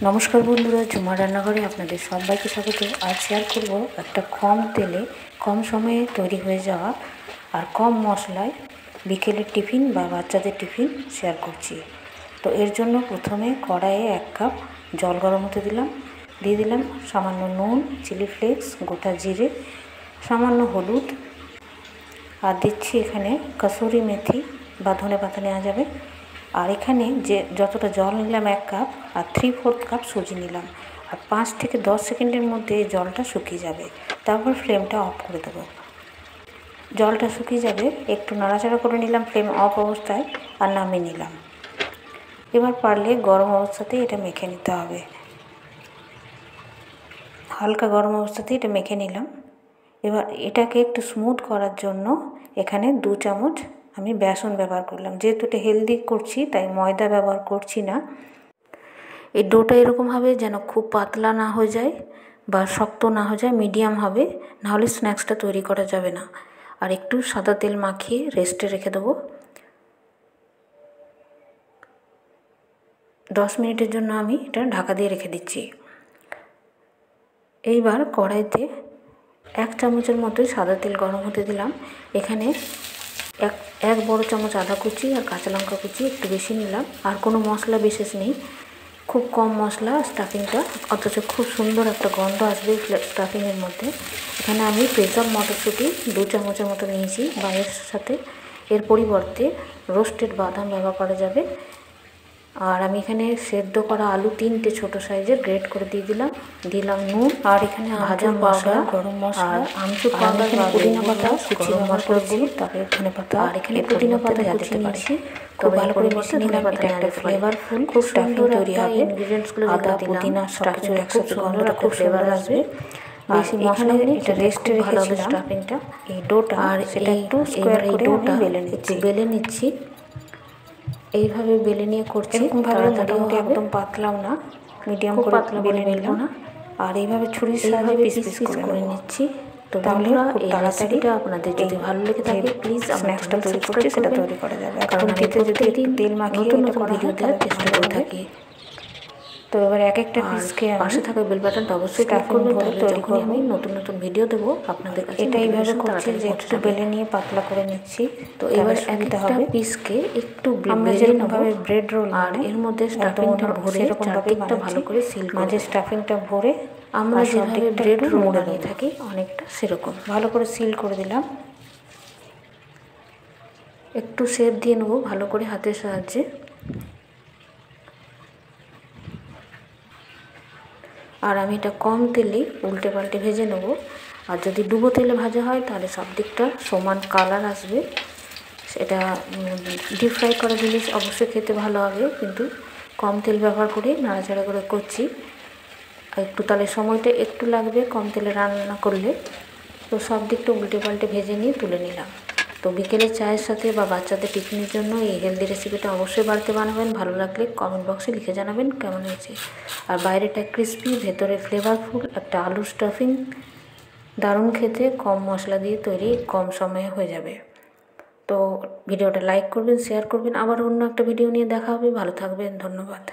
নমস্কার বন্ধুরা, ঝুমা রান্নাঘরে আপনাদের সবাইকে স্বাগত। আজ শেয়ার করব একটা কম তেলে কম সময়ে তৈরি হয়ে যাওয়া আর কম মশলায় বিকেলের টিফিন বা বাচ্চাদের টিফিন শেয়ার করছি। তো এর জন্য প্রথমে কড়াইয়ে 1 কাপ জল গরম হতে দিলাম, দিয়ে দিলাম সামান্য নুন, চিলি ফ্লেক্স, গোটা জিরে, সামান্য হলুদ, আর দিচ্ছি এখানে কসুরি মেথি বা ধনে পাতা নেওয়া যাবে। আর এখানে যে যতটা জল নিলাম 1 কাপ আর 3/4 কাপ সুজি নিলাম। আর 5 থেকে 10 সেকেন্ডের মধ্যে এই জলটা শুকিয়ে যাবে। তারপর ফ্লেমটা অফ করে দেবো। জলটা শুকিয়ে যাবে, একটু নাড়াচাড়া করে নিলাম ফ্লেম অফ অবস্থায়, আর নামিয়ে নিলাম। এবার পারলে গরম অবস্থাতেই এটা মেখে নিতে হবে। হালকা গরম অবস্থাতেই এটা মেখে নিলাম। এবার এটাকে একটু স্মুথ করার জন্য এখানে 2 চামচ আমি বেসন ব্যবহার করলাম। যেহেতু এটা হেলদি করছি তাই ময়দা ব্যবহার করছি না। এই ডোটা এরকম হবে যেন খুব পাতলা না হয়ে যায় বা শক্ত না হয়ে যায়, মিডিয়াম হবে, নাহলে স্ন্যাক্সটা তৈরি করা যাবে না। আর একটু সাদা তেল মাখিয়ে রেস্টে রেখে দেবো। 10 মিনিটের জন্য আমি এটা ঢাকা দিয়ে রেখে দিচ্ছি। এইবার কড়াইতে 1 চামচের মতো সাদা তেল গরম হতে দিলাম। এখানে এক বড় চামচ আদা কুচি আর কাঁচা লঙ্কা কুচি একটু বেশি নিলাম। আর কোনো মশলা বিশেষ নেই, খুব কম মশলা স্টাফিংটা, অথচ খুব সুন্দর একটা গন্ধ আসবে স্টাফিংয়ের মধ্যে। এখানে আমি প্রেসার মটরশুঁটি 2 চামচের মতো নিয়েছি, বা এর সাথে এর পরিবর্তে রোস্টেড বাদাম ব্যবহার করা যাবে। আর আমি এখানে সেদ্ধ করা আলু 3টে ছোটো সাইজের গ্রেট করে দিয়ে দিলাম নুন। আর এখানে ভাজা মশলা, গরম মশলা, আমচুর পাউডার, পুদিনা পাতা কুচি ব্যবহার করেছি, তারপরে ধনে পাতা। আর এখানে পুদিনা পাতা কুচি নিয়েছি, খুব ভালো করে মিশিয়ে নিলাম। এটা একটা ফ্লেভারফুল খুব স্টাফিং তৈরি হবে। ইনগ্রিডিয়েন্টসগুলো আদা, পুদিনা সব কিছু একসাথে গন্ধটা খুব ফ্লেভার আসবে। বেশি মশলা নেই, এটা রেস্টে রেখেছিলাম স্টাফিংটা। এই ডোটা আর সেটা একটু স্কোয়ার করে ডোটা বেলে নিচ্ছি। এইভাবে বেলে নিয়ে করছি, এরকমভাবে মোটামুটি একদম পাতলাও না, মিডিয়াম করে বেলে নিলাম। আর এইভাবে ছুরির সাহায্যে পিস পিস করে নিচ্ছি। তো তাহলে খুব তাড়াতাড়িটা আপনাদের যদি ভালো লেগে থাকে প্লিজ স্ন্যাক্সটা তৈরি করছি সেটা তৈরি করা যাবে। কারণ আমি প্রতিদিন তেল মাখিয়ে নতুন ভিডিও দেওয়ার চেষ্টা করে থাকি। তো এবার এক একটা পিসকে পাশে থাকা বেল বাটনটা অবশ্যই ক্লিক করবেন, তাহলে যখন আমি নতুন নতুন ভিডিও দেবো আপনাদের কাছে। এটা এইভাবে করছি যে একটু বেলে নিয়ে পাতলা করে নিচ্ছি। তো এবার একটা পিসকে একটু বেলে ব্রেড রোল, আর এর মধ্যে স্টাফিংটা ভরে চারদিকটা ভালো করে সিল, মাঝে স্টাফিংটা ভরে আমরা যেভাবে ব্রেড রোল বানিয়ে থাকি অনেকটা সেরকম ভালো করে সিল করে দিলাম। একটু শেপ দিয়ে নেবো ভালো করে হাতের সাহায্যে। আর আমি এটা কম তেলেই উল্টে পাল্টে ভেজে নেব। আর যদি ডুবো তেলে ভাজা হয় তাহলে সব দিকটা সমান কালার আসবে। সেটা ডিপ ফ্রাই করা জিনিস অবশ্যই খেতে ভালো হবে, কিন্তু কম তেল ব্যবহার করে নাড়াচাড়া করে করছি। আর একটু তাহলে সময়টা একটু লাগবে কম তেলে রান্না করলে। তো সব দিকটা উল্টে পাল্টে ভেজে নিয়ে তুলে নিলাম। তো বিকেলে চায়ের সাথে বা বাচ্চাদের টিফিনের জন্য এই হেলদি রেসিপিটা অবশ্যই বাড়িতে বানাবেন। ভালো লাগলে কমেন্ট বক্সে লিখে জানাবেন কেমন হয়েছে। আর বাইরেটা ক্রিস্পি, ভেতরে ফ্লেভারফুল একটা আলু স্টাফিং, দারুণ খেতে, কম মশলা দিয়ে তৈরি, কম সময়ে হয়ে যাবে। তো ভিডিওটা লাইক করবেন, শেয়ার করবেন। আবার অন্য একটা ভিডিও নিয়ে দেখা হবে। ভালো থাকবেন, ধন্যবাদ।